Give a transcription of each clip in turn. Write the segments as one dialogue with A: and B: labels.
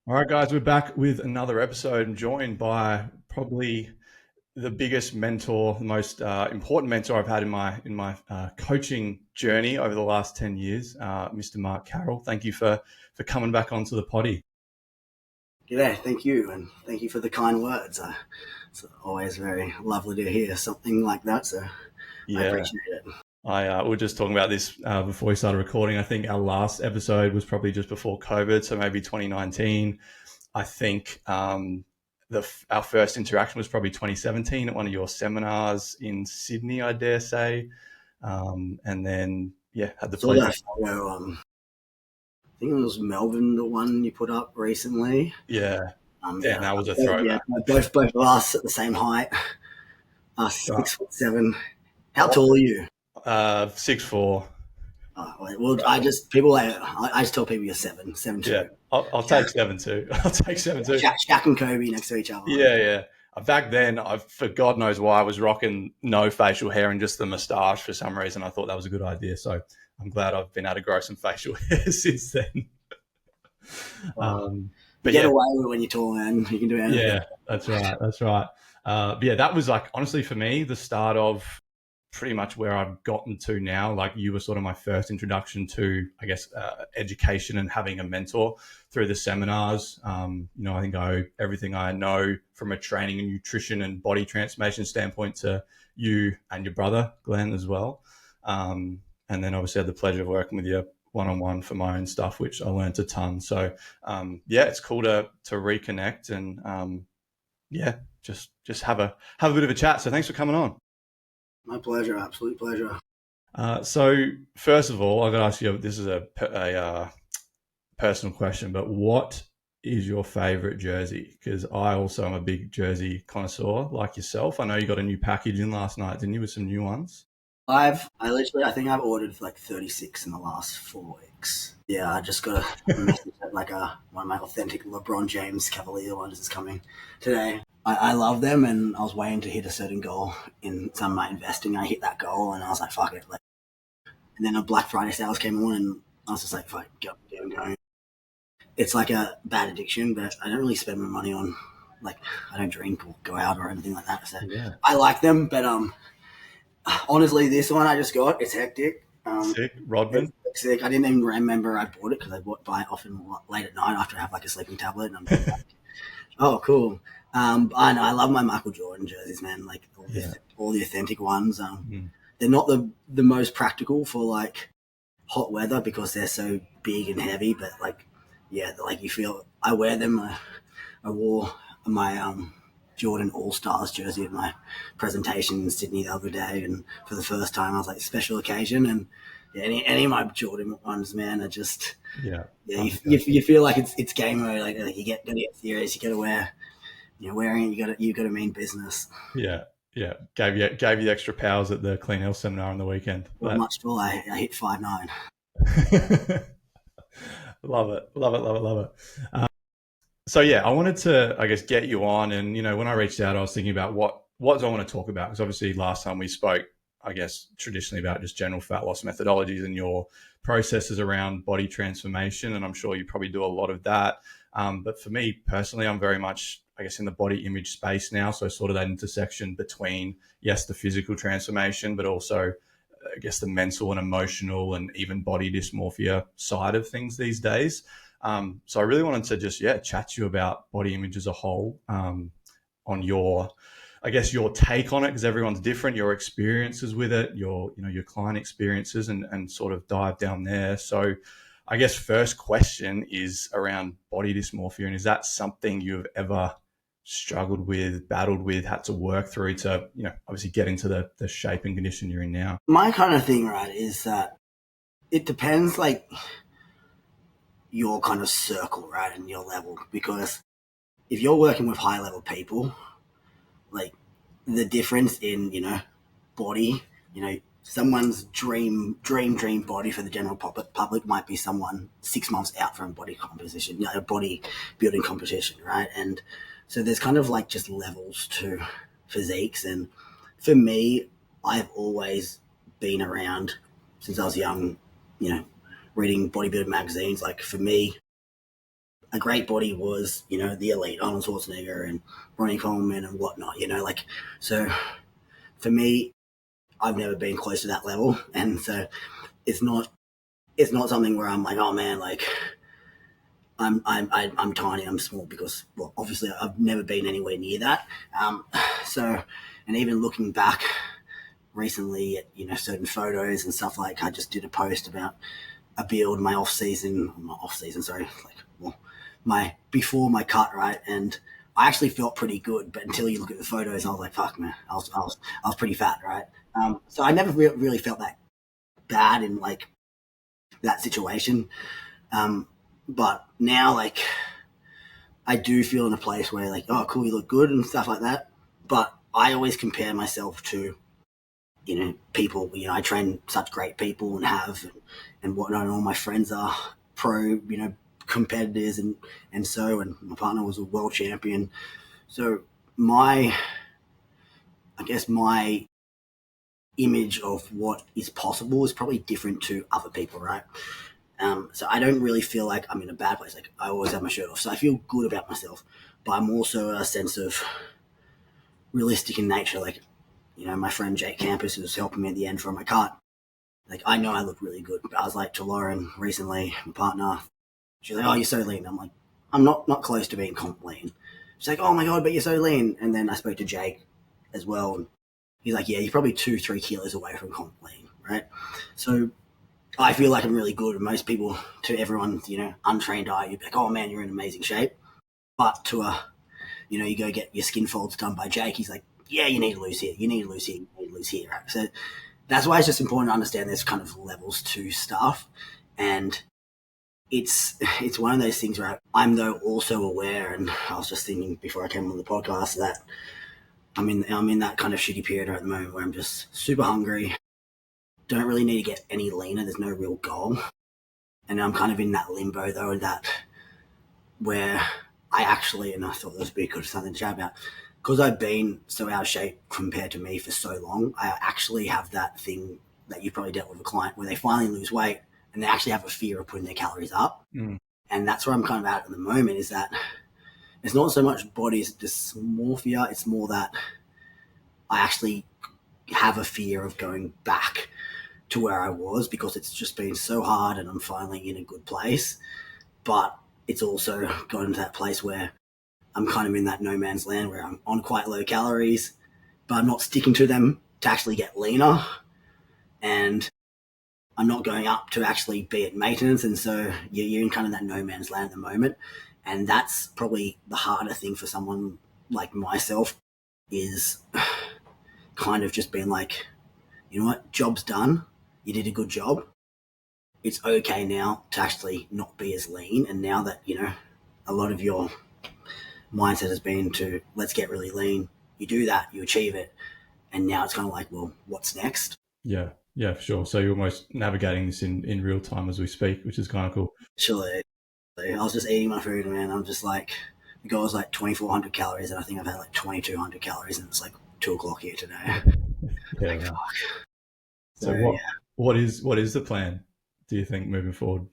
A: All right, guys, we're back with another episode. I'm joined by probably the biggest mentor, the most important mentor I've had in my coaching journey over the last 10 years, Mr. Mark Carroll. Thank you for coming back onto the potty.
B: G'day, thank you, and thank you for the kind words. It's always very lovely to hear something like that, so I
A: Yeah,
B: appreciate it.
A: we were just talking about this before we started recording. I think our last episode was probably just before COVID, so maybe 2019. I think our first interaction was probably 2017 at one of your seminars in Sydney, I dare say. And then, had the
B: Saw
A: pleasure.
B: that photo, I think it was Melbourne, the one you put up recently.
A: Yeah. Damn, that was a
B: Yeah,
A: throwback.
B: both of us at the same height, us
A: Right.
B: 6'7". How tall are you?
A: 6'4".
B: Well, I just tell people you're 7'2".
A: Yeah. I'll take 7'2". I'll take 7'2".
B: Shaq and Kobe next to each other.
A: Yeah. Back then, for God knows why, I was rocking no facial hair and just the moustache for some reason. I thought that was a good idea. So I'm glad I've been able to grow some facial hair since then.
B: You get away with it when you're tall, man. You can do anything.
A: Yeah, that's right. But yeah, that was like, honestly, for me, the start of pretty much where I've gotten to now. Like, you were sort of my first introduction to, I guess, education and having a mentor through the seminars. I think I owe everything I know from a training and nutrition and body transformation standpoint to you and your brother, Glenn, as well. And then obviously had the pleasure of working with you one-on-one for my own stuff, which I learned a ton. So it's cool to reconnect and just have a bit of a chat. So thanks for coming on.
B: My pleasure, absolute pleasure.
A: So first of all, I've got to ask you, this is a personal question, but what is your favorite jersey? Because I also am a big jersey connoisseur like yourself. I know you got a new package in last night, didn't you, with some new ones?
B: I think I've ordered like 36 in the last 4 weeks. Yeah, I just got a message that one of my authentic LeBron James Cavalier ones is coming today. I love them, and I was waiting to hit a certain goal in some of my investing. I hit that goal, and I was like, fuck it. And then a Black Friday sales came on, and I was just like, fuck, go. It's like a bad addiction, but I don't really spend my money on, I don't drink or go out or anything like that. So yeah. I like them, but honestly, this one I just got, it's hectic.
A: Sick. Rodman?
B: It's sick. I didn't even remember I bought it because I buy it often late at night after I have a sleeping tablet. And I'm like, oh, cool. I know I love my Michael Jordan jerseys, man. All the authentic ones. They're not the most practical for hot weather because they're so big and heavy. But you feel. I wear them. I wore my Jordan All-Stars jersey at my presentation in Sydney the other day, and for the first time I was like, special occasion. And any of my Jordan ones, man, are just you feel like it's game mode. You get serious. You got to wear. Wearing it, you got to mean business.
A: Yeah. Gave you extra powers at the Clean Health seminar on the weekend.
B: Well, much tall. I hit 5'9".
A: Love it. So I wanted to, I guess, get you on, and when I reached out, I was thinking about what do I want to talk about? Because obviously, last time we spoke, I guess traditionally about just general fat loss methodologies and your processes around body transformation, and I'm sure you probably do a lot of that. But for me personally, I'm very much, I guess, in the body image space now. So sort of that intersection between, yes, the physical transformation, but also, I guess, the mental and emotional and even body dysmorphia side of things these days. So I really wanted to just, chat to you about body image as a whole, on your, I guess, your take on it, because everyone's different, your experiences with it, your client experiences, and sort of dive down there. So I guess first question is around body dysmorphia. And is that something you've ever struggled with, battled with, had to work through to, obviously get into the shape and condition you're in now?
B: My kind of thing, right, is that it depends, your kind of circle, right, and your level. Because if you're working with high level people, the difference in, body, someone's dream body for the general public might be someone 6 months out from body composition, a body building competition, right? And so there's kind of just levels to physiques. And for me, I've always been around since I was young, reading bodybuilding magazines. For me, a great body was, the elite Arnold Schwarzenegger and Ronnie Coleman and whatnot, like, so for me, I've never been close to that level. And so it's not something where I'm like, oh man, like I'm tiny, I'm small, because, well, obviously I've never been anywhere near that. So, and even looking back recently at, certain photos and stuff, like I just did a post about a build, my before my cut, right? And I actually felt pretty good, but until you look at the photos, I was like, fuck man, I was pretty fat, right? So I never really felt that bad in like that situation. But now, like, I do feel in a place where, like, oh, cool, you look good and stuff like that. But I always compare myself to, people. I train such great people and and whatnot. And all my friends are pro, competitors, and my partner was a world champion. So my image of what is possible is probably different to other people, right? So I don't really feel like I'm in a bad place. Like, I always have my shirt off. So I feel good about myself, but I'm also a sense of realistic in nature. Like, my friend Jake Campus, who was helping me at the end for my cut, like, I know I look really good. But I was like to Lauren recently, my partner, she's like, oh, you're so lean. I'm like, I'm not close to being comp lean. She's like, oh my God, but you're so lean. And then I spoke to Jake as well. And he's like, yeah, you're probably 2-3 kilos away from comp lean, right? So I feel like I'm really good. Most people, to everyone, untrained eye, you'd be like, oh man, you're in amazing shape. But to you go get your skin folds done by Jake, he's like, yeah, you need to lose here, you need to lose here, you need to lose here. Right? So that's why it's just important to understand there's kind of levels to stuff. And it's one of those things where I'm though also aware, and I was just thinking before I came on the podcast that I'm in that kind of shitty period at the moment where I'm just super hungry. Don't really need to get any leaner. There's no real goal. And I'm kind of in that limbo though, that where I actually, and I thought this would be good something to chat about, because I've been so out of shape compared to me for so long, I actually have that thing that you probably dealt with a client where they finally lose weight and they actually have a fear of putting their calories up.
A: Mm.
B: And that's where I'm kind of at the moment, is that it's not so much body dysmorphia. It's more that I actually have a fear of going back to where I was, because it's just been so hard and I'm finally in a good place. But it's also gotten to that place where I'm kind of in that no man's land where I'm on quite low calories, but I'm not sticking to them to actually get leaner. And I'm not going up to actually be at maintenance. And so you're in kind of that no man's land at the moment. And that's probably the harder thing for someone like myself, is kind of just being like, you know what, job's done. You did a good job. It's okay now to actually not be as lean. And now that, a lot of your mindset has been to, let's get really lean. You do that, you achieve it. And now it's kind of like, well, what's next?
A: Yeah, for sure. So you're almost navigating this in real time as we speak, which is kind of cool.
B: Actually, I was just eating my food, man. I'm just like, the goal was like 2,400 calories, and I think I've had like 2,200 calories, and it's like 2:00 here today.
A: Yeah.
B: Like, fuck.
A: So what is the plan, do you think, moving forward?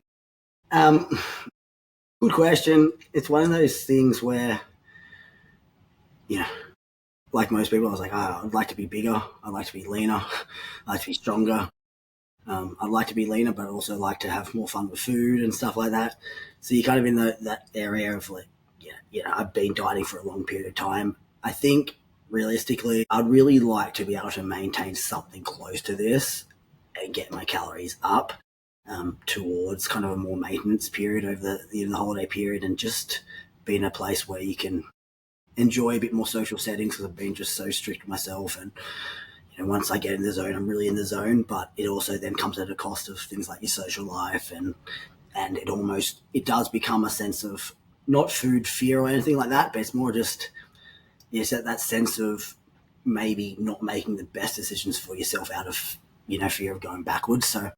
B: Good question. It's one of those things where, like most people, I was like, oh, I'd like to be bigger. I'd like to be leaner. I'd like to be stronger. I'd like to be leaner, but I'd also like to have more fun with food and stuff like that. So you're kind of in that area of like, I've been dieting for a long period of time. I think realistically, I'd really like to be able to maintain something close to this and get my calories up towards kind of a more maintenance period over the holiday period, and just be in a place where you can enjoy a bit more social settings, because I've been just so strict with myself. And once I get in the zone, I'm really in the zone, but it also then comes at a cost of things like your social life, and it does become a sense of not food fear or anything like that, but it's more just that sense of maybe not making the best decisions for yourself out of fear of going backwards. So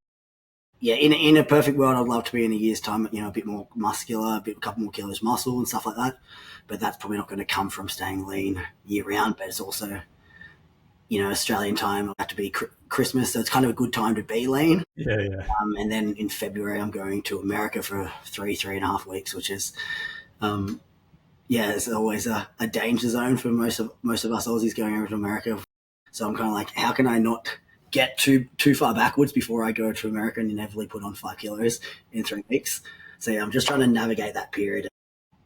B: in a perfect world, I'd love to be in a year's time, a bit more muscular, a couple more kilos muscle and stuff like that. But that's probably not going to come from staying lean year round. But it's also, Australian time, it'll have to be Christmas, so it's kind of a good time to be lean.
A: Yeah.
B: And then in February, I'm going to America for 3.5 weeks, which is Yeah, it's always a danger zone for most of us Aussies going over to America. So I'm kind of like, how can I not get too far backwards before I go to America and inevitably put on 5 kilos in 3 weeks? So yeah, I'm just trying to navigate that period.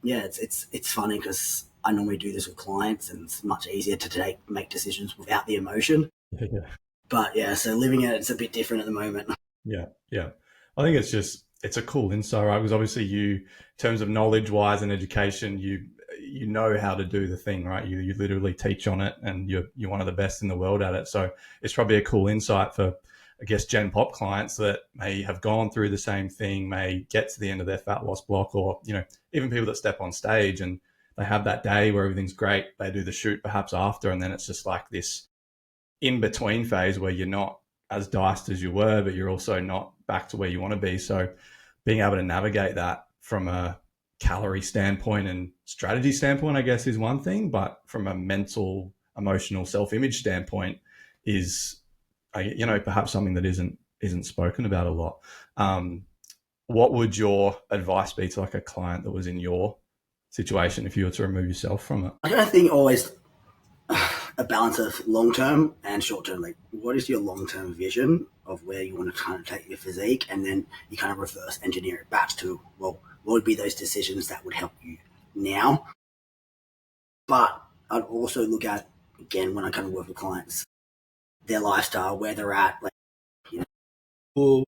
B: Yeah, it's funny because I normally do this with clients, and it's much easier to make decisions without the emotion.
A: Yeah.
B: But yeah, so living it's a bit different at the moment.
A: Yeah, yeah. I think it's a cool insight, right? Because obviously you, in terms of knowledge wise and education, you know how to do the thing, right? You literally teach on it, and you're one of the best in the world at it. So it's probably a cool insight for, I guess, Gen Pop clients that may have gone through the same thing, may get to the end of their fat loss block, or even people that step on stage and they have that day where everything's great. They do the shoot perhaps after, and then it's just like this in between phase where you're not as diced as you were, but you're also not back to where you want to be. So being able to navigate that from a calorie standpoint and strategy standpoint, I guess, is one thing, but from a mental, emotional, self-image standpoint is, perhaps something that isn't spoken about a lot. What would your advice be to like a client that was in your situation if you were to remove yourself from it?
B: I don't think always a balance of long term and short term. Like, what is your long term vision of where you want to kind of take your physique, and then you kind of reverse engineer it back to, well, what would be those decisions that would help you now? But I'd also look at, again, when I kind of work with clients, their lifestyle, where they're at. Like, well,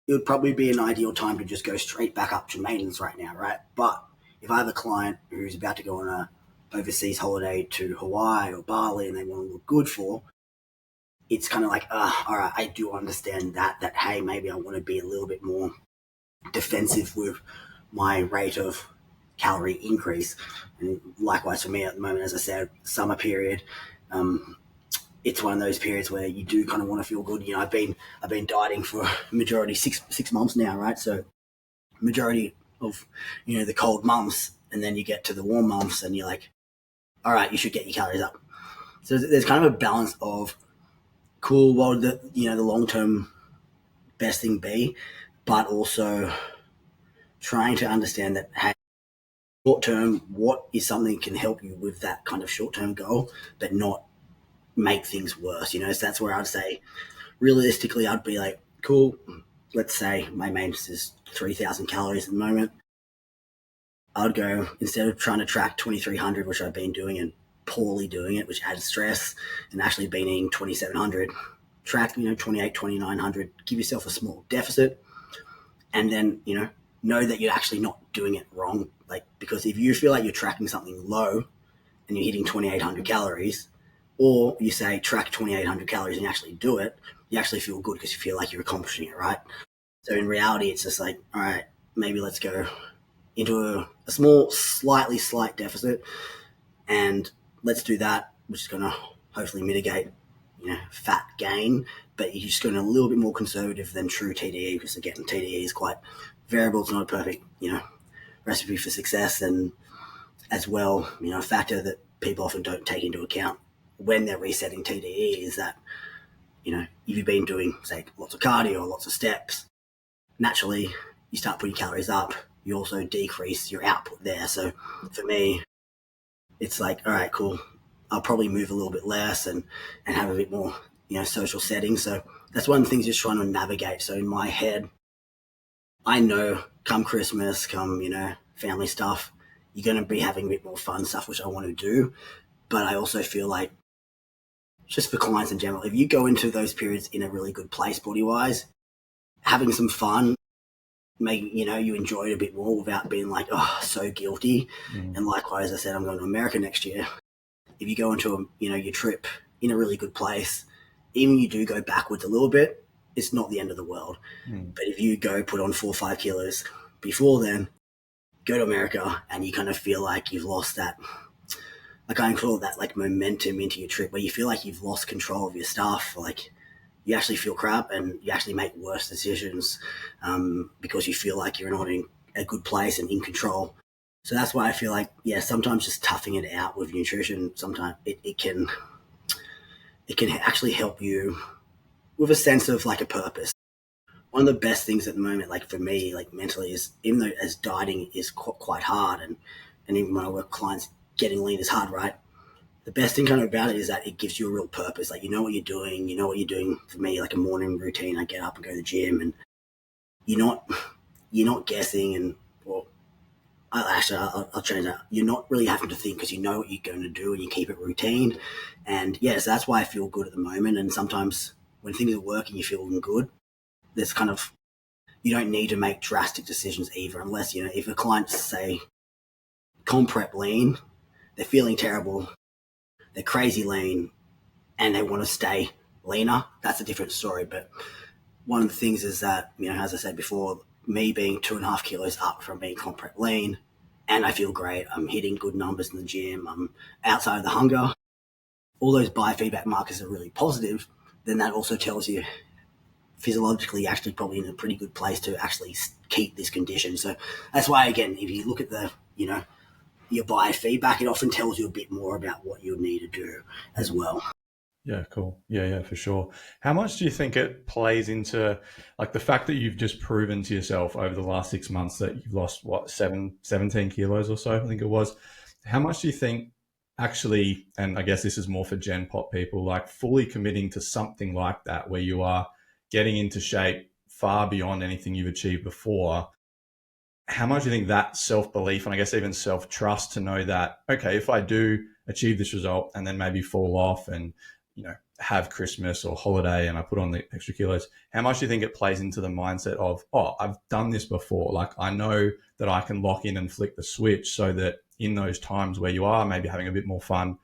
B: it would probably be an ideal time to just go straight back up to maintenance right now, right? But if I have a client who's about to go on a overseas holiday to Hawaii or Bali and they want to look good for, it's kind of like, all right, I do understand that, hey, maybe I want to be a little bit more defensive with my rate of calorie increase. And likewise for me at the moment, as I said, summer period, it's one of those periods where you do kind of want to feel good. I've been dieting for a majority six months now, right? So majority of the cold months, and then you get to the warm months, and you're like, all right, you should get your calories up. So there's kind of a balance of, cool, what would the long term best thing be, but also trying to understand that, hey, short term, what is something that can help you with that kind of short term goal, but not make things worse. So that's where I'd say, realistically, I'd be like, cool, let's say my maintenance is 3,000 calories at the moment. I'd go, instead of trying to track 2,300, which I've been doing and poorly doing it, which adds stress, and actually been eating 2,700, track 28, 2,900, give yourself a small deficit, and then know that you're actually not doing it wrong. Like, because if you feel like you're tracking something low and you're hitting 2,800 calories, or you say track 2,800 calories and you actually do it, you actually feel good because you feel like you're accomplishing it, right? So in reality, it's just like, all right, maybe let's go into a small, slight deficit, and let's do that, which is going to hopefully mitigate, fat gain. But you're just going a little bit more conservative than true TDE, because again, TDE is quite variable. It's not a perfect, recipe for success, and as well, a factor that people often don't take into account when they're resetting TDE is that, if you've been doing, say, lots of cardio, lots of steps, naturally you start putting calories up, you also decrease your output there. So for me, it's like, all right, cool, I'll probably move a little bit less and have a bit more, social settings. So that's one of the things just trying to navigate. So in my head, I know come Christmas, come, family stuff, you're going to be having a bit more fun stuff, which I want to do. But I also feel like, just for clients in general, if you go into those periods in a really good place body-wise, having some fun, making, you enjoy it a bit more without being like, oh, so guilty. And likewise, I said, I'm going to America next year. If you go into your trip in a really good place, even you do go backwards a little bit, it's not the end of the world. But if you go put on 4 or 5 kilos before then, go to America and you kind of feel like you've lost that, I kind of call it that, like, momentum into your trip, where you feel like you've lost control of your stuff. Like, you actually feel crap and you actually make worse decisions because you feel like you're not in a good place and in control. So that's why I feel like, yeah, sometimes just toughing it out with nutrition, sometimes it can actually help you with a sense of like a purpose. one of the best things at the moment, like for me, like mentally, is even though as dieting is quite hard, and even when I work with clients, getting lean is hard, right? The best thing kind of about it is that it gives you a real purpose. Like, you know what you're doing. You know what you're doing. For me, like a morning routine, I get up and go to the gym, and you're not you're not guessing. And well, I'll change that. You're not really having to think because you know what you're going to do and you keep it routine. And yes, that's why I feel good at the moment. And sometimes when things are working, you're feeling good. There's kind of you don't need to make drastic decisions either, unless if a client say comp prep lean, they're feeling terrible, they're crazy lean, and they want to stay leaner. That's a different story. But one of the things is that, as I said before, me being 2.5 kilos up from being comp prep lean, and I feel great. I'm hitting good numbers in the gym. I'm outside of the hunger. All those biofeedback markers are really positive. Then that also tells you physiologically actually probably in a pretty good place to actually keep this condition. So that's why, again, if you look at your biofeedback, it often tells you a bit more about what you need to do as well.
A: Yeah, cool. Yeah, for sure. How much do you think it plays into like the fact that you've just proven to yourself over the last 6 months that you've lost 17 kilos or so, I think it was. How much do you think actually, and I guess this is more for Gen Pop people, like fully committing to something like that where you are getting into shape far beyond anything you've achieved before? How much do you think that self-belief and I guess even self-trust to know that, okay, if I do achieve this result and then maybe fall off and, have Christmas or holiday and I put on the extra kilos, how much do you think it plays into the mindset of, oh, I've done this before. Like I know that I can lock in and flick the switch so that in those times where you are maybe having a bit more fun,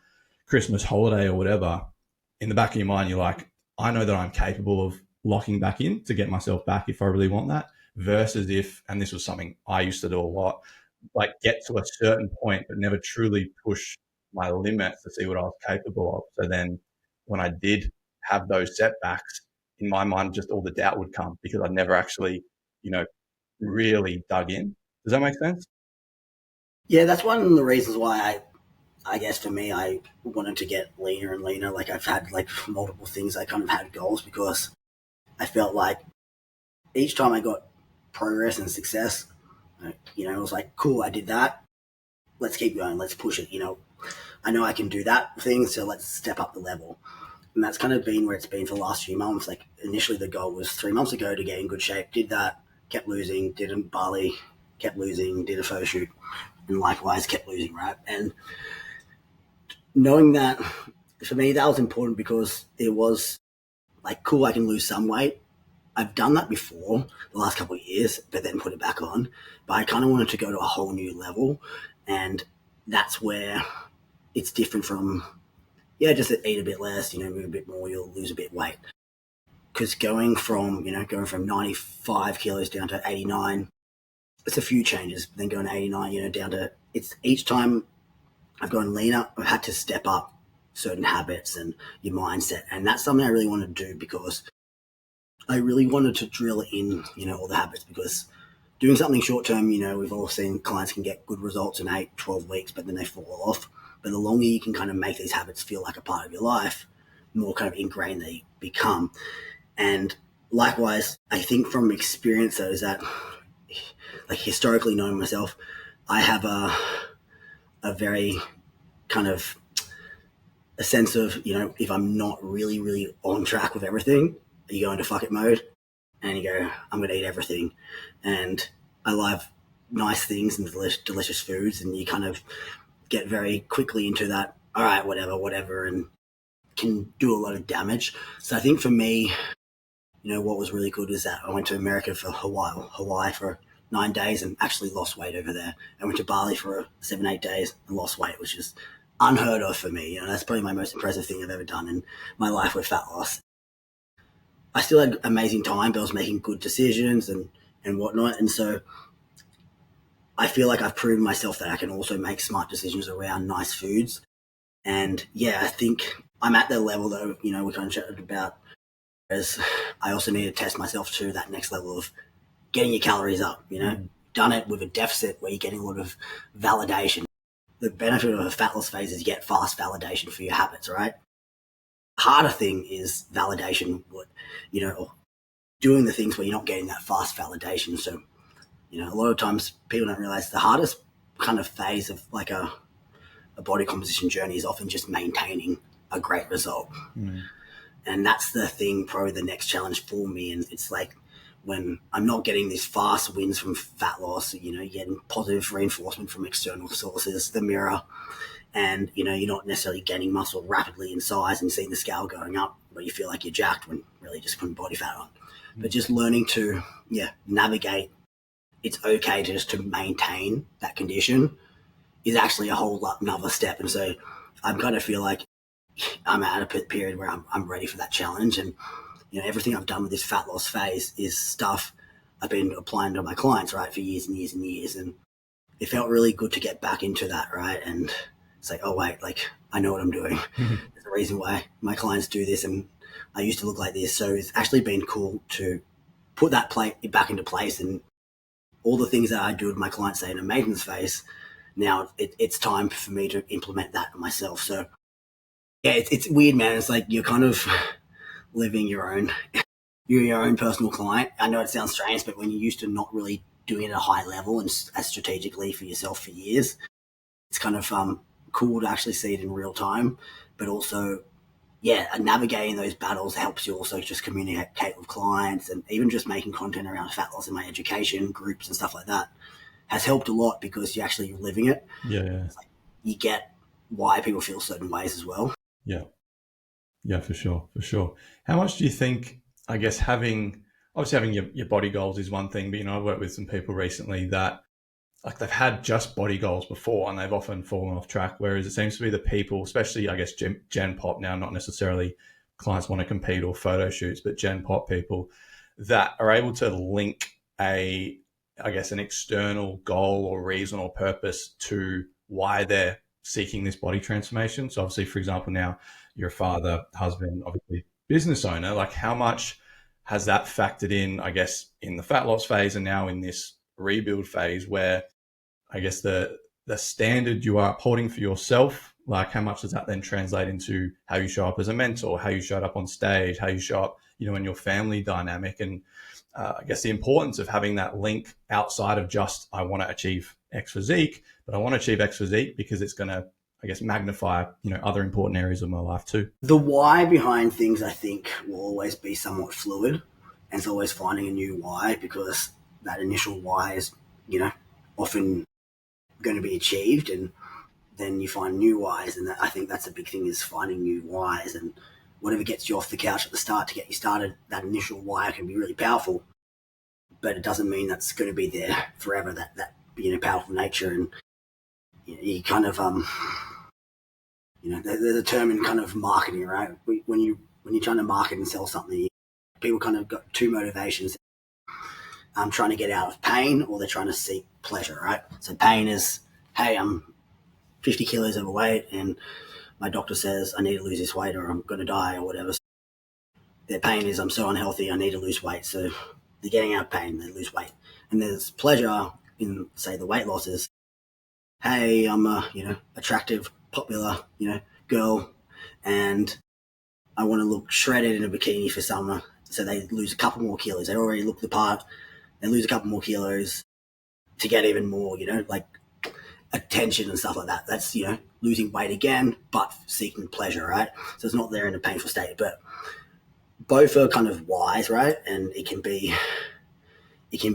A: Christmas holiday or whatever, in the back of your mind, you're like, I know that I'm capable of locking back in to get myself back if I really want that. Versus if, and this was something I used to do a lot, like get to a certain point, but never truly push my limits to see what I was capable of. So then when I did have those setbacks, in my mind, just all the doubt would come because I'd never actually, really dug in. Does that make sense?
B: Yeah, that's one of the reasons why I guess for me, I wanted to get leaner and leaner. Like I've had like multiple things I kind of had goals because I felt like each time I got progress and success, it was like, cool, I did that. Let's keep going. Let's push it. I know I can do that thing, so let's step up the level. And that's kind of been where it's been for the last few months. Like initially the goal was 3 months ago to get in good shape. Did that, kept losing, did a Bali, kept losing, did a photo shoot, and likewise kept losing, right? And knowing that, for me, that was important because it was like, cool, I can lose some weight. I've done that before the last couple of years, but then put it back on. But I kind of wanted to go to a whole new level. And that's where it's different from, just eat a bit less, move a bit more, you'll lose a bit of weight. Because going from 95 kilos down to 89, it's a few changes. Then going to 89, down to, it's each time I've gone leaner, I've had to step up certain habits and your mindset. And that's something I really want to do because I really wanted to drill in, all the habits because doing something short term, we've all seen clients can get good results in 8, 12 weeks, but then they fall off. But the longer you can kind of make these habits feel like a part of your life, the more kind of ingrained they become. And likewise, I think from experience though, is that like historically knowing myself, I have a very kind of a sense of, if I'm not really, really on track with everything, you go into fuck it mode and you go, I'm going to eat everything. And I love nice things and delicious foods. And you kind of get very quickly into that, all right, whatever, and can do a lot of damage. So I think for me, what was really good is that I went to America for Hawaii for 9 days and actually lost weight over there. I went to Bali for 7, 8 days and lost weight, which is unheard of for me. That's probably my most impressive thing I've ever done in my life with fat loss. I still had amazing time, but I was making good decisions and whatnot. And so I feel like I've proven myself that I can also make smart decisions around nice foods. And I think I'm at the level though, we kind of chatted about, as I also need to test myself to that next level of getting your calories up, done it with a deficit where you're getting a lot of validation. The benefit of a fat loss phase is you get fast validation for your habits, right? Harder thing is validation, doing the things where you're not getting that fast validation. So, a lot of times people don't realize the hardest kind of phase of like a body composition journey is often just maintaining a great result. And that's the thing, probably the next challenge for me. And it's like when I'm not getting these fast wins from fat loss, you're getting positive reinforcement from external sources, the mirror, and, you're not necessarily gaining muscle rapidly in size and seeing the scale going up, but you feel like you're jacked when really just putting body fat on. But just learning to, navigate, it's okay to maintain that condition is actually a whole lot another step. And so I kind of feel like I'm at a period where I'm ready for that challenge. And, everything I've done with this fat loss phase is stuff I've been applying to my clients, right, for years and years and years. And it felt really good to get back into that, right? And it's like, oh, wait, like, I know what I'm doing. There's a reason why my clients do this, and I used to look like this. So it's actually been cool to put that back into place, and all the things that I do with my clients, say, in a maintenance phase, now it's time for me to implement that myself. So, yeah, it's weird, man. It's like you're kind of living your own personal client. I know it sounds strange, but when you're used to not really doing it at a high level and as strategically for yourself for years, it's kind of cool to actually see it in real time. But also, navigating those battles helps you also just communicate with clients, and even just making content around fat loss in my education groups and stuff like that has helped a lot because you're actually living it.
A: Yeah.
B: It's like you get why people feel certain ways as well.
A: Yeah, for sure. How much do you think, I guess, having your body goals is one thing, but, I've worked with some people recently that, like, they've had just body goals before and they've often fallen off track, whereas it seems to be the people, especially, I guess, Gen Pop now, not necessarily clients want to compete or photo shoots, but Gen Pop people that are able to link an external goal or reason or purpose to why they're seeking this body transformation. So obviously, for example, now you're a father, husband, obviously business owner. Like, how much has that factored in, I guess, in the fat loss phase and now in this rebuild phase where, I guess, the standard you are upholding for yourself, like, how much does that then translate into how you show up as a mentor, how you showed up on stage, how you show up, in your family dynamic, and I guess the importance of having that link outside of just, I want to achieve X physique, but I want to achieve X physique because it's going to, I guess, magnify, other important areas of my life too.
B: The why behind things, I think, will always be somewhat fluid, and it's always finding a new why, because that initial why is, often going to be achieved, and then you find new whys. And I think that's a big thing, is finding new whys, and whatever gets you off the couch at the start to get you started, that initial why can be really powerful, but it doesn't mean that's going to be there forever, that powerful nature. And you kind of there's a term in kind of marketing, right? When you're trying to market and sell something, people kind of got two motivations. I'm trying to get out of pain, or they're trying to seek pleasure, right? So pain is, hey, I'm 50 kilos overweight and my doctor says I need to lose this weight or I'm going to die or whatever. So their pain is, I'm so unhealthy, I need to lose weight. So they're getting out of pain, they lose weight. And there's pleasure in, say, the weight losses. Hey, I'm a, attractive, popular, girl, and I want to look shredded in a bikini for summer. So they lose a couple more kilos. They already look the part. They lose a couple more kilos to get even more, like attention and stuff like that. That's, losing weight again, but seeking pleasure, right? So it's not there in a painful state, but both are kind of wise, right? And it can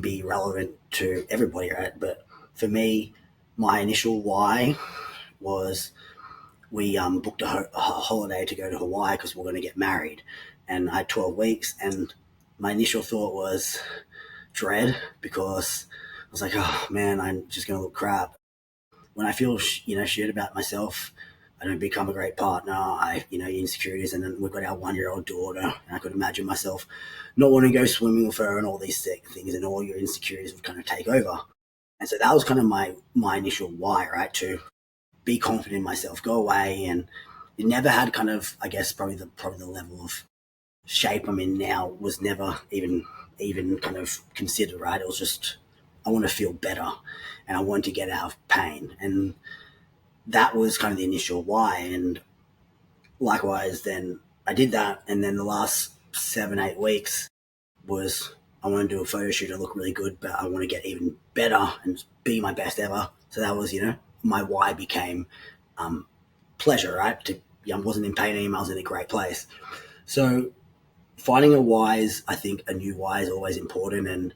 B: be relevant to everybody, right? But for me, my initial why was, we booked a holiday to go to Hawaii because we're going to get married, and I had 12 weeks, and my initial thought was dread, because I was like, oh man, I'm just going to look crap. When I feel, shit about myself, I don't become a great partner. I, insecurities, and then we've got our 1-year-old daughter, and I could imagine myself not wanting to go swimming with her and all these things, and all your insecurities would kind of take over. And so that was kind of my initial why, right? To be confident in myself, go away. And it never had kind of, I guess, probably the level of shape I'm in now was never even kind of considered, right? It was just, I want to feel better and I want to get out of pain. And that was kind of the initial why. And likewise, then I did that. And then the last 7-8 weeks, was I want to do a photo shoot. I look really good, but I want to get even better and be my best ever. So that was, my why became pleasure, right? I wasn't in pain anymore. I was in a great place. So finding a why is, I think, a new why is always important. And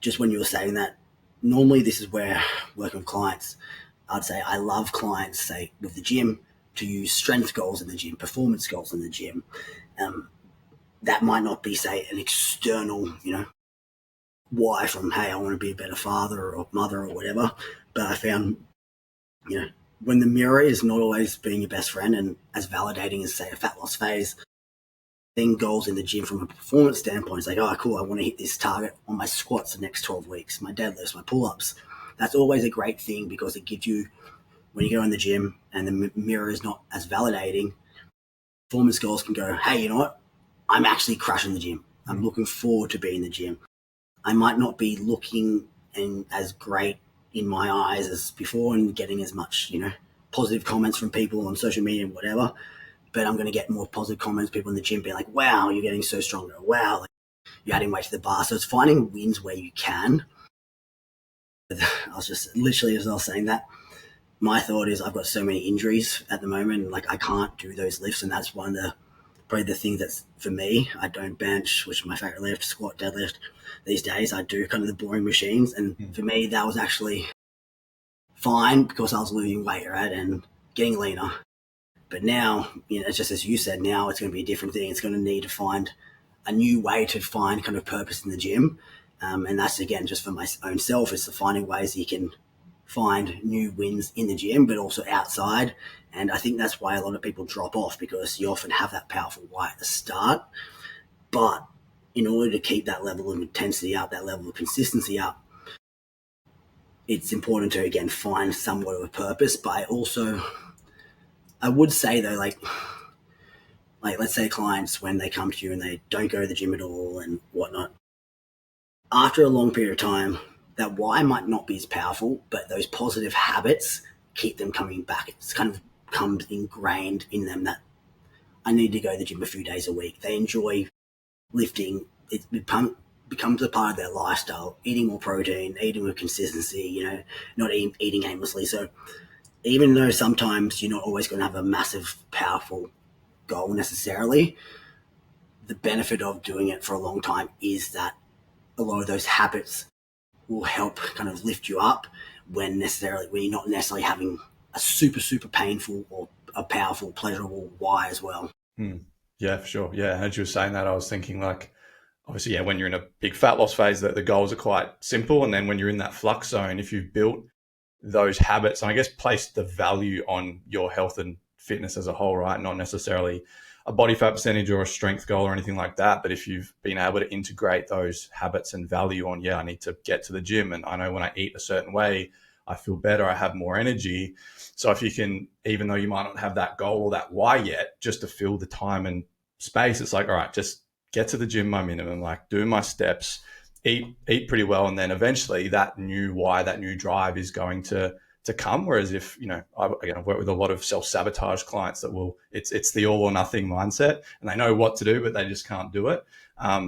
B: just when you were saying that, normally this is where working with clients, I'd say I love clients, say, with the gym, to use strength goals in the gym, performance goals in the gym. That might not be, say, an external, why from, hey, I want to be a better father or mother or whatever. But I found, when the mirror is not always being your best friend and as validating as, say, a fat loss phase, then goals in the gym from a performance standpoint, it's like, oh, cool, I want to hit this target on my squats the next 12 weeks, my deadlifts, my pull-ups. That's always a great thing because it gives you, when you go in the gym and the mirror is not as validating, performance goals can go, hey, you know what? I'm actually crushing the gym. I'm looking forward to being in the gym. I might not be looking as great in my eyes as before and getting as much, positive comments from people on social media and whatever, but I'm going to get more positive comments, people in the gym being like, wow, you're getting so stronger. Wow, like, you're adding weight to the bar. So it's finding wins where you can. I was just literally, as I was saying that, my thought is I've got so many injuries at the moment, like I can't do those lifts. And that's one of probably the things that's for me. I don't bench, which is my favorite lift, squat, deadlift. These days I do kind of the boring machines. And for me, that was actually fine because I was losing weight, right? And getting leaner. But now, it's just as you said, now it's going to be a different thing. It's going to need to find a new way to find kind of purpose in the gym. And that's, again, just for my own self, it's the finding ways you can find new wins in the gym, but also outside. And I think that's why a lot of people drop off, because you often have that powerful why at the start. But in order to keep that level of intensity up, that level of consistency up, it's important to, again, find somewhat of a purpose. But I would say, though, like let's say clients, when they come to you and they don't go to the gym at all and whatnot, after a long period of time, that why might not be as powerful, but those positive habits keep them coming back. It's kind of comes ingrained in them that I need to go to the gym a few days a week. They enjoy lifting. It becomes a part of their lifestyle, eating more protein, eating with consistency, not eating aimlessly. So even though sometimes you're not always going to have a massive, powerful goal necessarily, the benefit of doing it for a long time is that a lot of those habits will help kind of lift you up when you're not necessarily having a super, super painful or a powerful, pleasurable why as well.
A: Yeah, for sure. Yeah, as you were saying that, I was thinking, like, obviously, when you're in a big fat loss phase, the goals are quite simple. And then when you're in that flux zone, if you've built those habits, and I guess place the value on your health and fitness as a whole, right? Not necessarily a body fat percentage or a strength goal or anything like that. But if you've been able to integrate those habits and value on, I need to get to the gym. And I know when I eat a certain way, I feel better, I have more energy. So if you can, even though you might not have that goal or that why yet, just to fill the time and space, it's like, all right, just get to the gym my minimum, like do my steps, eat pretty well. And then eventually that new why, that new drive is going to come. Whereas if, I've worked with a lot of self-sabotage clients that it's the all or nothing mindset, and they know what to do, but they just can't do it.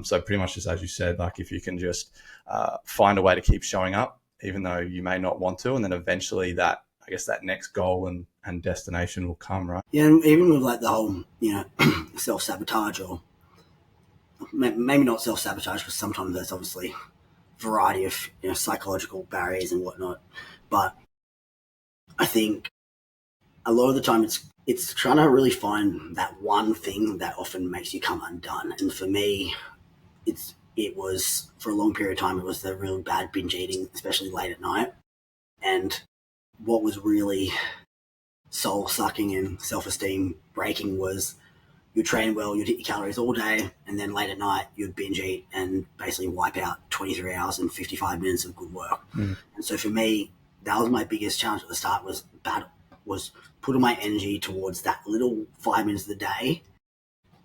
A: So pretty much just as you said, like if you can just find a way to keep showing up, even though you may not want to, and then eventually that next goal and destination will come, right?
B: Yeah, and even with like the whole, self-sabotage, or maybe not self-sabotage, because sometimes there's obviously a variety of, psychological barriers and whatnot. But I think a lot of the time it's trying to really find that one thing that often makes you come undone. And for me, it was, for a long period of time, it was the really bad binge eating, especially late at night. And what was really soul sucking and self-esteem breaking was you'd train well, you'd hit your calories all day, and then late at night you'd binge eat and basically wipe out 23 hours and 55 minutes of good work. And so for me, that was my biggest challenge at the start, was putting my energy towards that little 5 minutes of the day.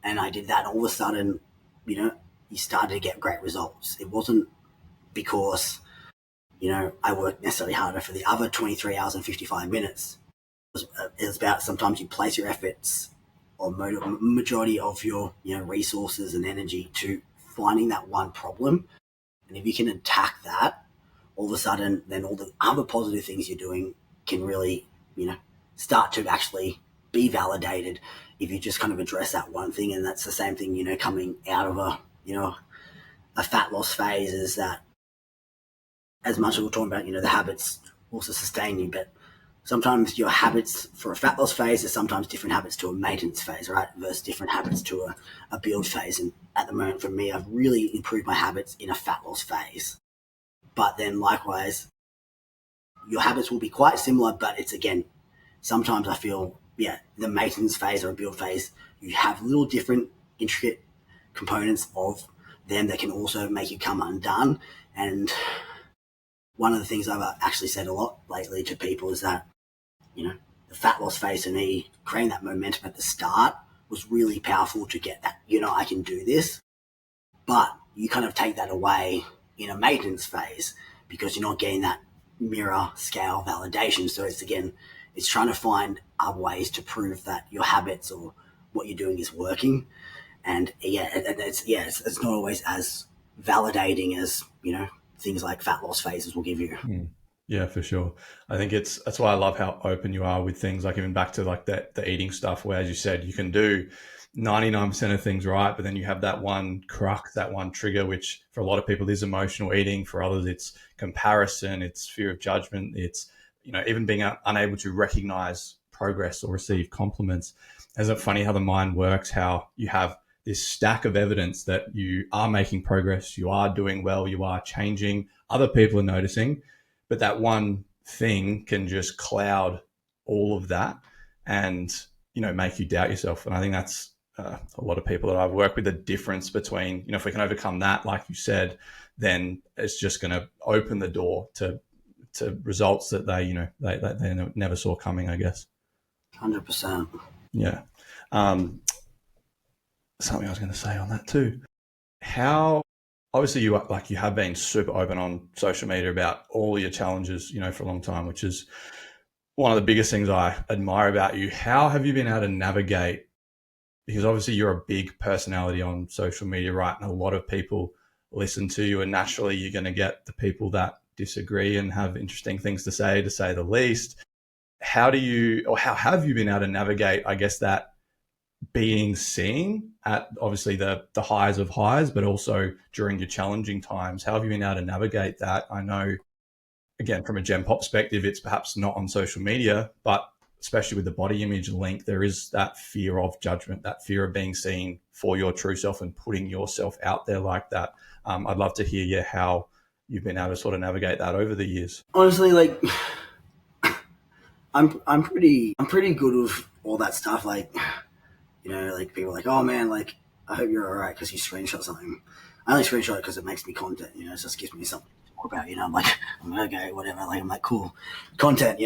B: And I did that, and all of a sudden, you started to get great results. It wasn't because, I worked necessarily harder for the other 23 hours and 55 minutes. It was about sometimes you place your efforts or majority of your resources and energy to finding that one problem. And if you can attack that, all of a sudden, then all the other positive things you're doing can really, start to actually be validated if you just kind of address that one thing. And that's the same thing, coming out of a fat loss phase, is that as much as we're talking about, the habits also sustain you, but sometimes your habits for a fat loss phase are sometimes different habits to a maintenance phase, right? Versus different habits to a build phase. And at the moment, for me, I've really improved my habits in a fat loss phase. But then likewise, your habits will be quite similar, but it's, again, sometimes I feel, the maintenance phase or a build phase, you have little different intricate components of them that can also make you come undone. And one of the things I've actually said a lot lately to people is that, the fat loss phase for me, creating that momentum at the start was really powerful to get that, I can do this. But you kind of take that away in a maintenance phase because you're not getting that mirror scale validation. So it's trying to find other ways to prove that your habits or what you're doing is working. And it's not always as validating as, things like fat loss phases will give you.
A: Yeah, for sure. I think that's why I love how open you are with things, like even back to like the eating stuff, where, as you said, you can do 99% of things right, but then you have that one crux, that one trigger, which for a lot of people is emotional eating. For others, it's comparison, it's fear of judgment, it's, even being unable to recognize progress or receive compliments. Isn't it funny how the mind works, how you have this stack of evidence that you are making progress, you are doing well, you are changing, other people are noticing, but that one thing can just cloud all of that and, make you doubt yourself. And I think that's a lot of people that I've worked with, the difference between, if we can overcome that, like you said, then it's just going to open the door to results that they never saw coming, I guess.
B: 100%.
A: Yeah. Something I was going to say on that too. How, obviously you have been super open on social media about all your challenges, for a long time, which is one of the biggest things I admire about you. How have you been able to navigate, because obviously you're a big personality on social media, right? And a lot of people listen to you, and naturally you're going to get the people that disagree and have interesting things to say the least. How have you been able to navigate, I guess, that being seen at obviously the highs of highs, but also during your challenging times? How have you been able to navigate that? I know, again, from a Gen Pop perspective, it's perhaps not on social media, but especially with the body image link, there is that fear of judgment, that fear of being seen for your true self and putting yourself out there like that. I'd love to hear how you've been able to sort of navigate that over the years.
B: Honestly, like, I'm pretty good with all that stuff. Like, like people are like, oh man, like, I hope you're all right because you screenshot something. I only screenshot it because it makes me content, it just gives me something to talk about, I'm like, okay, whatever, like, I'm like, cool, content,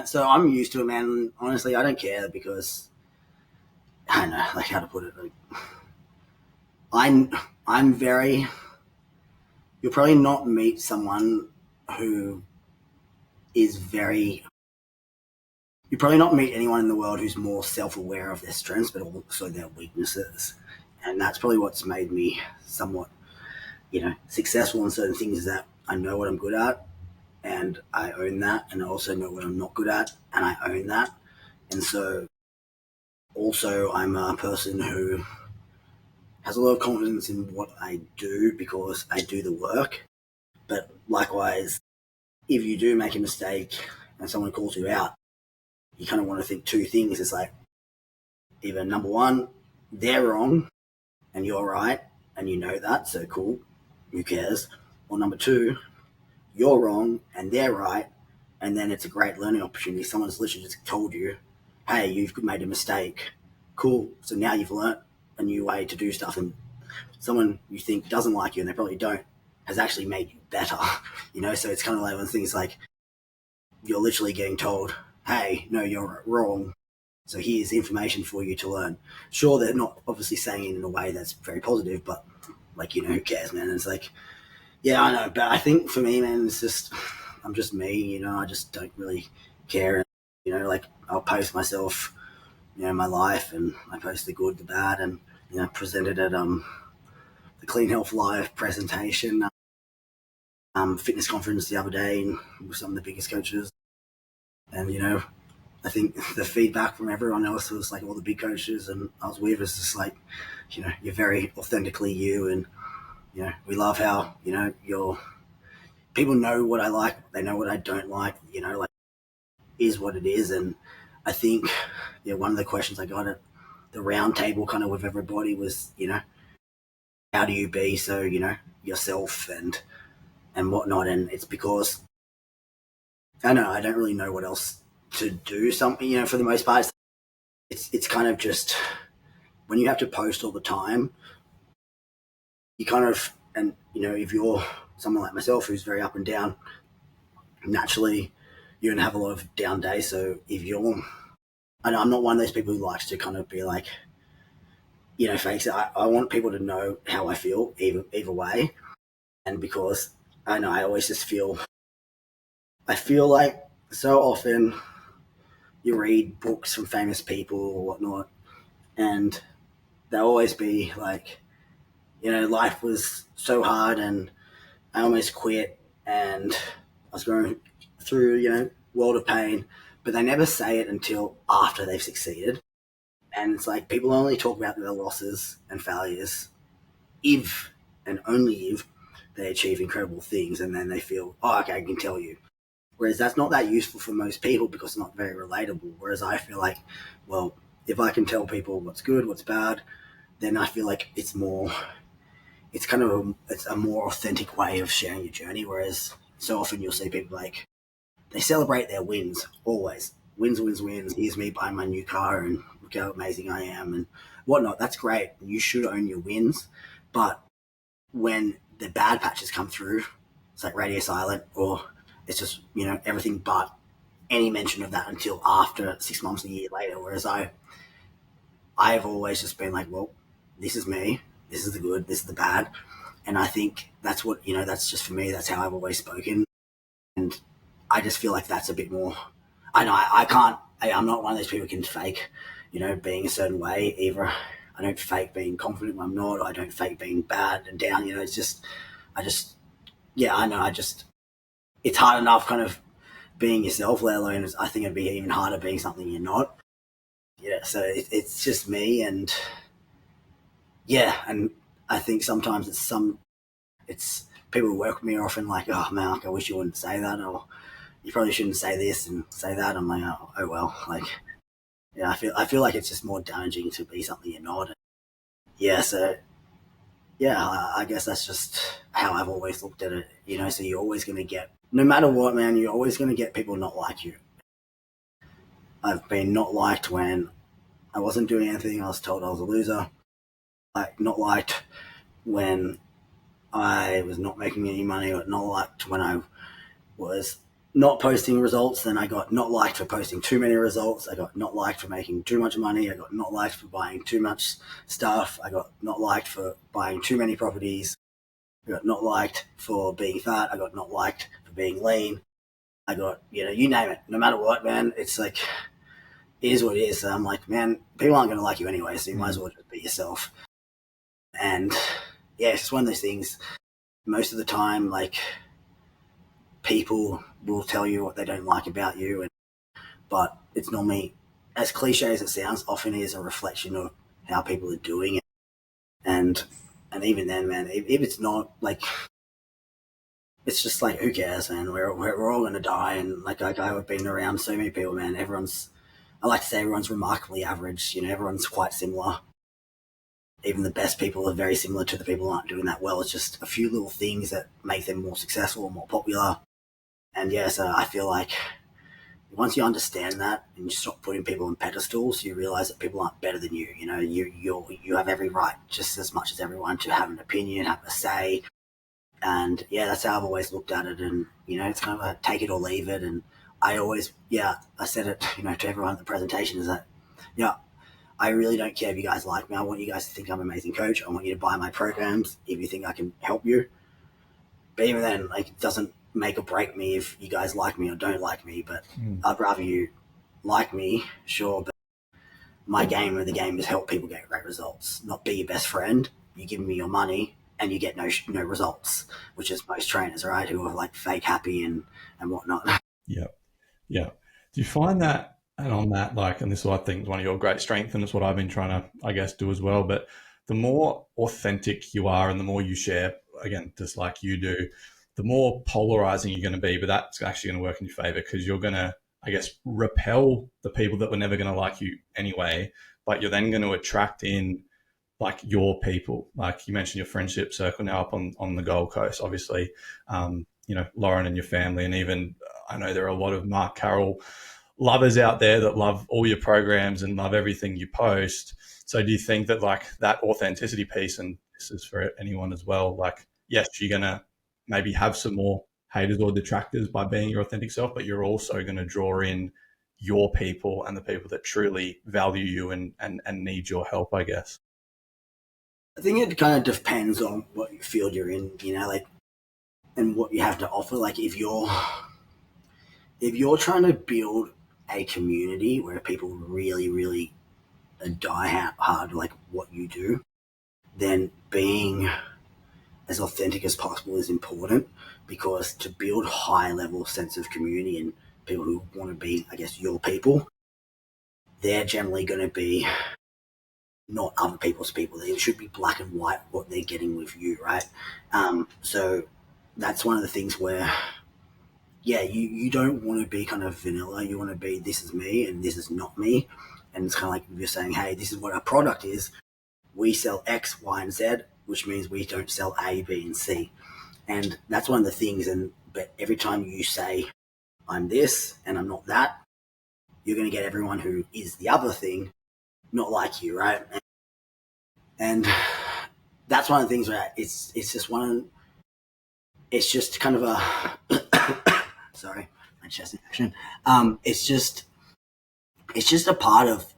B: so I'm used to it, man. Honestly, I don't care because, I don't know, like, how to put it, like, I'm very, you'll probably not meet someone who is very, you probably not meet anyone in the world who's more self-aware of their strengths, but also their weaknesses. And that's probably what's made me somewhat, successful in certain things, is that I know what I'm good at and I own that. And I also know what I'm not good at and I own that. And so also I'm a person who has a lot of confidence in what I do because I do the work. But likewise, if you do make a mistake and someone calls you out, you kind of want to think two things. It's like, either number one, they're wrong and you're right and you know that, so cool, who cares? Or number two, you're wrong and they're right, and then it's a great learning opportunity. Someone's literally just told you, hey, you've made a mistake. Cool. So now you've learnt a new way to do stuff, and someone you think doesn't like you, and they probably don't, has actually made you better. So it's kind of like one thing, it's like you're literally getting told, hey, no, you're wrong. So here's information for you to learn. Sure, they're not obviously saying it in a way that's very positive, but like, who cares, man? It's like, yeah, I know. But I think for me, man, it's just, I'm just me, I just don't really care. Like, I'll post myself, my life, and I post the good, the bad, and, present it at the Clean Health Live presentation, fitness conference the other day with some of the biggest coaches. And, you know, I think the feedback from everyone else was like all the big coaches and I was with, was just like, you know, you're very authentically you. And, you know, we love how, you know, people know what I like, they know what I don't like, you know, like, is what it is. And I think, yeah, one of the questions I got at the round table kind of with everybody was, you know, how do you be so, you know, yourself and whatnot. And it's because I don't really know what else to do. Something, you know, for the most part, it's kind of just when you have to post all the time, you kind of, and you know, if you're someone like myself who's very up and down, naturally you're gonna have a lot of down days. So if you're, I know I'm not one of those people who likes to kind of be like, you know, fakes. I want people to know how I feel either way, and because I know I always just feel, I feel like so often you read books from famous people or whatnot, and they'll always be like, you know, life was so hard and I almost quit and I was going through, you know, world of pain, but they never say it until after they've succeeded. And it's like people only talk about their losses and failures if and only if they achieve incredible things, and then they feel, oh, okay, I can tell you. Whereas that's not that useful for most people because it's not very relatable. Whereas I feel like, well, if I can tell people what's good, what's bad, then I feel like it's more, it's kind of it's a more authentic way of sharing your journey. Whereas so often you'll see people like, they celebrate their wins always. Wins, wins, wins. Here's me buying my new car and look how amazing I am and whatnot. That's great. You should own your wins. But when the bad patches come through, it's like radio silent, or it's just, you know, everything but any mention of that until after 6 months, a year later. Whereas I've always just been like, well, this is me. This is the good. This is the bad. And I think that's what, you know, that's just for me. That's how I've always spoken. And I just feel like that's a bit more, I know I can't, I'm not one of those people who can fake, you know, being a certain way either. I don't fake being confident when I'm not, or I don't fake being bad and down, you know, it's just, yeah, I know, it's hard enough kind of being yourself, let alone I think it'd be even harder being something you're not. Yeah, so it's just me, and yeah, and I think sometimes it's people who work with me are often like, oh man, like, I wish you wouldn't say that, or you probably shouldn't say this and say that. I'm like, oh well, like, yeah, I feel like it's just more damaging to be something you're not. Yeah, so yeah, I guess that's just how I've always looked at it, you know. So you're always going to get, no matter what, man, you're always going to get people not like you. I've been not liked when I wasn't doing anything. I was told I was a loser. Like, not liked when I was not making any money, or not liked when I was not posting results. Then I got not liked for posting too many results. I got not liked for making too much money. I got not liked for buying too much stuff. I got not liked for buying too many properties. I got not liked for being fat. I got not liked for being lean. I got, you know, you name it. No matter what, man, it's like, it is what it is. So I'm like, man, people aren't going to like you anyway, so you might as well just be yourself. And yeah, it's just one of those things. Most of the time, like, people will tell you what they don't like about you, but it's normally, as cliche as it sounds, often is a reflection of how people are doing it. And even then, man, if it's not, like, it's just like, who cares, man? We're all gonna die, and like I've been around so many people, man. I like to say everyone's remarkably average. You know, everyone's quite similar. Even the best people are very similar to the people who aren't doing that well. It's just a few little things that make them more successful, more popular. And yeah, so I feel like once you understand that and you stop putting people on pedestals, you realize that people aren't better than you. You know, you have every right, just as much as everyone, to have an opinion, have a say. And yeah, that's how I've always looked at it. And, you know, it's kind of a take it or leave it. And I always, yeah, I said it, you know, to everyone at the presentation, is that, yeah, I really don't care if you guys like me. I want you guys to think I'm an amazing coach. I want you to buy my programs if you think I can help you. But even then, like, it doesn't make or break me if you guys like me or don't like me. But I'd rather you like me, sure. But my game of the game is help people get great results, not be your best friend. You give me your money, and you get no results, which is most trainers, right, who are like fake happy and whatnot.
A: Yeah. Yeah. Do you find that, and on that, like, and this is, I think, one of your great strengths, and it's what I've been trying to, I guess, do as well. But the more authentic you are and the more you share, again, just like you do, the more polarizing you're going to be. But that's actually going to work in your favor because you're going to, I guess, repel the people that were never going to like you anyway. But you're then going to attract in like your people. Like you mentioned your friendship circle now up on the Gold Coast, obviously, Lauren and your family, and even I know there are a lot of Mark Carroll lovers out there that love all your programs and love everything you post. So do you think that like that authenticity piece, and this is for anyone as well, like, yes, you're going to maybe have some more haters or detractors by being your authentic self, but you're also going to draw in your people and the people that truly value you and need your help, I guess.
B: I think it kind of depends on what field you're in, like, and what you have to offer. Like if you're trying to build a community where people really, really die hard like what you do, then being as authentic as possible is important, because to build high level sense of community and people who want to be, I guess, your people, they're generally going to be not other people's people. It should be black and white what they're getting with you, right? So that's one of the things where, yeah, you don't want to be kind of vanilla. You want to be, this is me and this is not me. And it's kind of like you're saying, hey, this is what our product is. We sell X, Y, and Z, which means we don't sell A, B, and C. And that's one of the things. But every time you say, I'm this and I'm not that, you're going to get everyone who is the other thing not like you, right? And that's one of the things where it's just kind of a sorry, my chest infection. It's just a part of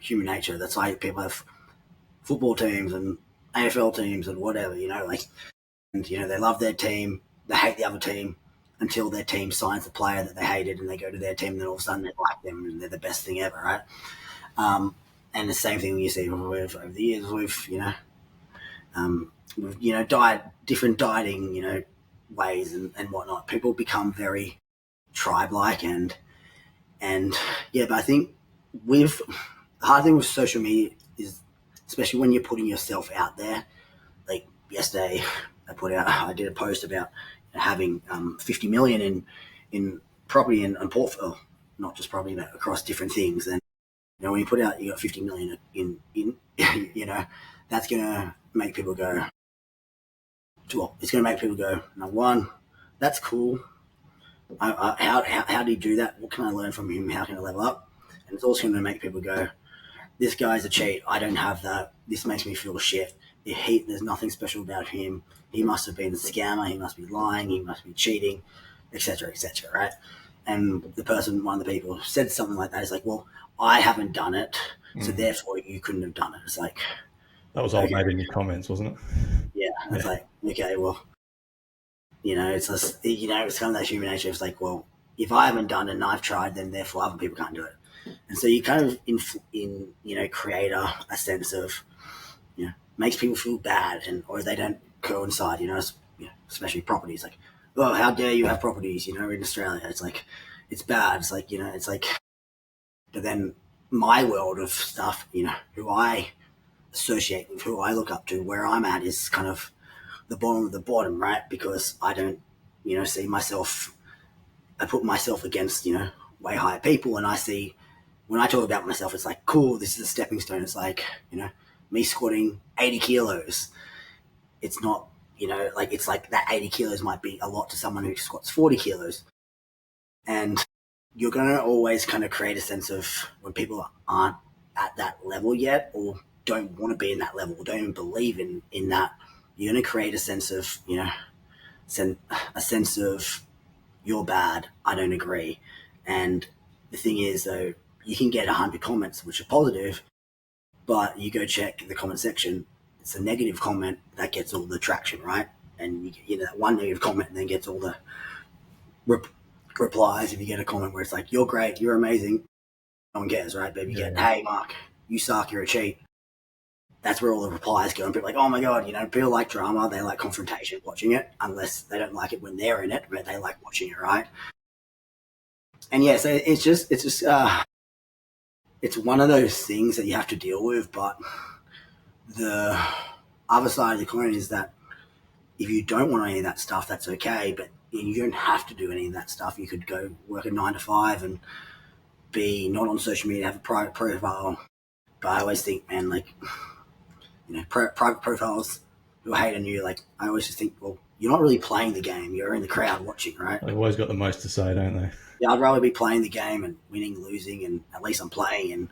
B: human nature. That's why people have football teams and AFL teams and whatever, like, and they love their team, they hate the other team until their team signs a player that they hated, and they go to their team, and then all of a sudden they like them and they're the best thing ever, right? And the same thing you see over the years with different dieting ways and whatnot. People become very tribe-like and yeah, but I think with the hard thing with social media is, especially when you're putting yourself out there. Like yesterday, I did a post about having 50 million in property and portfolio, not just property, but across different things. And when you put out you got 50 million in that's gonna make people go. Well, it's gonna make people go. Number one, that's cool. How do you do that? What can I learn from him? How can I level up? And it's also going to make people go, this guy's a cheat. I don't have that. This makes me feel shit. There's nothing special about him. He must have been a scammer. He must be lying. He must be cheating, etc., right? And one of the people said something like that. It's like, well, I haven't done it, so therefore you couldn't have done it. It's like,
A: that was all made in your comments, wasn't it?
B: Yeah. It's like, okay, well, it's just, it's kind of that human nature. It's like, well, if I haven't done it and I've tried, then therefore other people can't do it. And so you kind of create a sense of, makes people feel bad, or they don't coincide, especially properties. Like, oh, how dare you have properties, in Australia? It's like, it's bad. It's like, it's like, but then my world of stuff, who I associate with, who I look up to, where I'm at is kind of the bottom of the bottom, right? Because I don't, see myself, I put myself against, way higher people, and I see, when I talk about myself, it's like, cool, this is a stepping stone. It's like, me squatting 80 kilos. It's not, like, it's like that 80 kilos might be a lot to someone who squats 40 kilos. And you're going to always kind of create a sense of, when people aren't at that level yet, or don't want to be in that level, or don't even believe in that, you're going to create a sense of, a sense of, you're bad, I don't agree. And the thing is, though, you can get 100 comments which are positive, but you go check the comment section, it's a negative comment that gets all the traction, right? And you get that one negative comment and then gets all the replies. If you get a comment where it's like, you're great, you're amazing, no one cares, right? But if you get, hey, Mark, you suck, you're a cheat, that's where all the replies go, and people are like, oh my god, people like drama, they like confrontation, watching it, unless they don't like it when they're in it, but they like watching it, right? And yeah, so it's one of those things that you have to deal with. But the other side of the coin is that if you don't want any of that stuff, that's okay, but you don't have to do any of that stuff. You could go work a 9 to 5 and be not on social media, have a private profile. But I always think, man, like, private profiles who are hating you, like, I always just think, well, you're not really playing the game. You're in the crowd watching, right?
A: They've always got the most to say, don't they?
B: Yeah, I'd rather be playing the game and winning, losing, and at least I'm playing and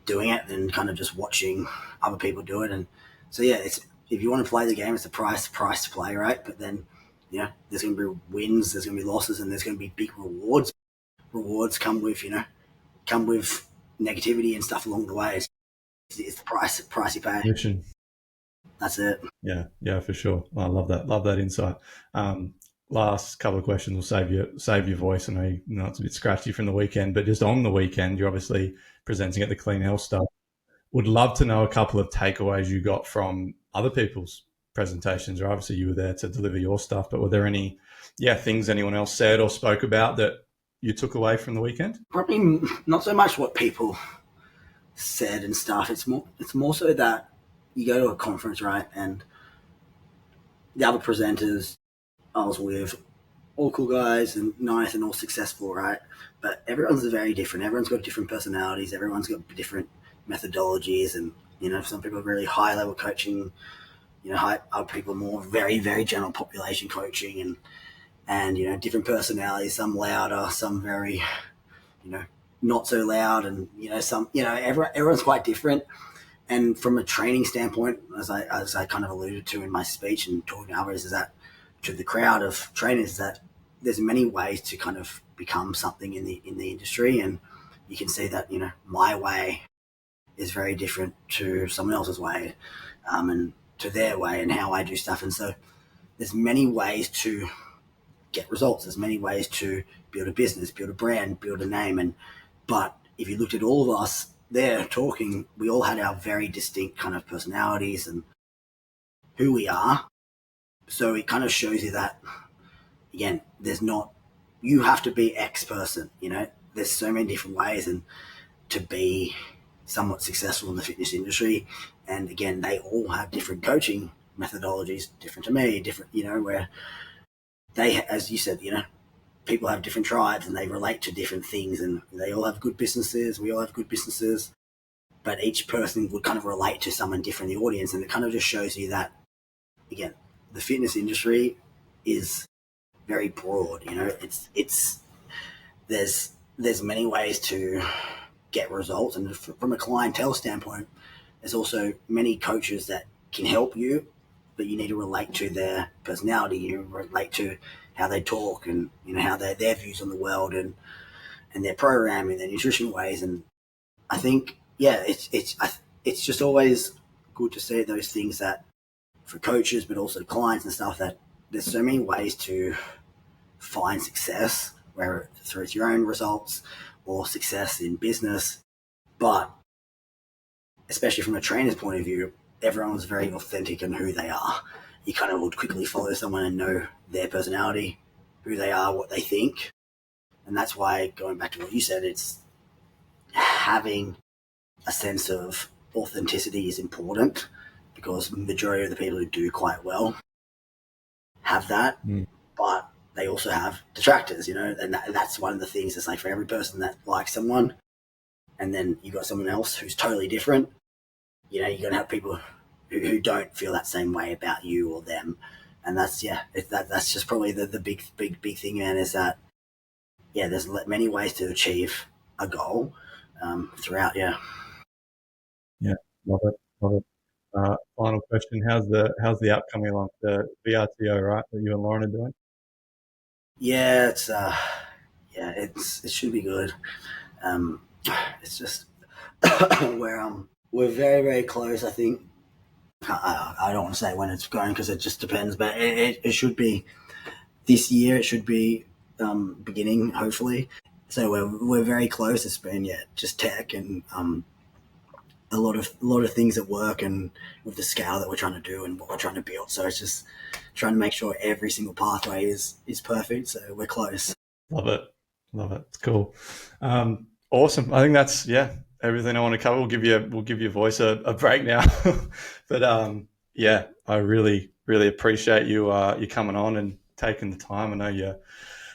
B: doing it than kind of just watching other people do it. And so, yeah, if you want to play the game, it's a price to play, right? But then, there's going to be wins, there's going to be losses, and there's going to be big rewards. Rewards come with negativity and stuff along the way. It's the price you pay.
A: Mission.
B: That's it.
A: Yeah, for sure. I love that insight. Last couple of questions will save your voice. I know it's a bit scratchy from the weekend, but just on the weekend, you're obviously presenting at the Clean Health stuff. Would love to know a couple of takeaways you got from other people's presentations. Or obviously you were there to deliver your stuff, but were there any things anyone else said or spoke about that you took away from the weekend?
B: Probably not so much what people said and stuff. It's more so that you go to a conference, right, and the other presenters I was with, all cool guys and nice and all successful, right? But everyone's very different. Everyone's got different personalities. Everyone's got different methodologies, and some people are really high level coaching. Other people more very, very general population coaching, and different personalities. Some louder, some very, not so loud, and some, everyone's quite different. And from a training standpoint, as I kind of alluded to in my speech and talking to others, is that to the crowd of trainers, is that there's many ways to kind of become something in the industry, and you can see that my way is very different to someone else's way, and to their way and how I do stuff. And so there's many ways to get results. There's many ways to build a business, build a brand, build a name. But if you looked at all of us there talking, we all had our very distinct kind of personalities and who we are. So it kind of shows you that, again, you have to be X person, there's so many different ways and to be somewhat successful in the fitness industry. And again, they all have different coaching methodologies, different to me, different, where they, as you said, people have different tribes and they relate to different things, and they all have good businesses. We all have good businesses, but each person would kind of relate to someone different in the audience. And it kind of just shows you that, again, the fitness industry is very broad. There's many ways to get results, and from a clientele standpoint, there's also many coaches that can help you, but you need to relate to their personality. You relate to how they talk, and how their views on the world, and their programming, their nutrition ways. And I think, it's just always good to see those things, that for coaches, but also clients and stuff, that there's so many ways to find success, whether through it's your own results or success in business. But especially from a trainer's point of view, everyone's very authentic in who they are. You kind of would quickly follow someone and know their personality, who they are, what they think. And that's why, going back to what you said, it's having a sense of authenticity is important, because the majority of the people who do quite well have that. But they also have detractors, and that's one of the things. It's like, for every person that likes someone, and then you got someone else who's totally different, you're going to have people who don't feel that same way about you or them. And that's just probably the big thing, man, is that, there's many ways to achieve a goal throughout.
A: Yeah, love it. Final question: How's the app coming along? The VRTO, right? That you and Lauren are doing?
B: Yeah, it should be good. It's just we're very, very close. I think I don't want to say when it's going, because it just depends, but it should be this year. It should be beginning, hopefully. So we're very close. It's been just tech, and a lot of things at work and with the scale that we're trying to do and what we're trying to build. So it's just trying to make sure every single pathway is perfect. So we're close.
A: Love it. Love it. It's cool. Awesome. I think that's everything I want to cover. We'll give your voice a break now. But I really appreciate you coming on and taking the time.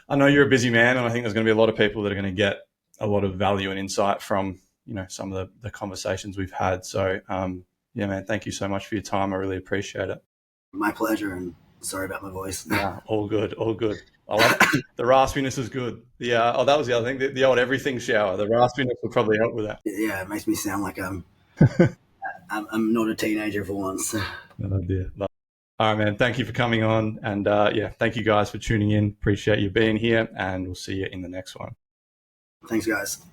A: I know you're a busy man, and I think there's going to be a lot of people that are going to get a lot of value and insight from some of the conversations we've had. So man, thank you so much for your time. I really appreciate it.
B: My pleasure, and sorry about my voice.
A: Nah, all good. I love it. The raspiness is good. That was the other thing. The old everything shower. The raspiness will probably help with that.
B: Yeah, it makes me sound like I'm not a teenager for once.
A: No idea. All right, man. Thank you for coming on, and thank you guys for tuning in. Appreciate you being here, and we'll see you in the next one.
B: Thanks, guys.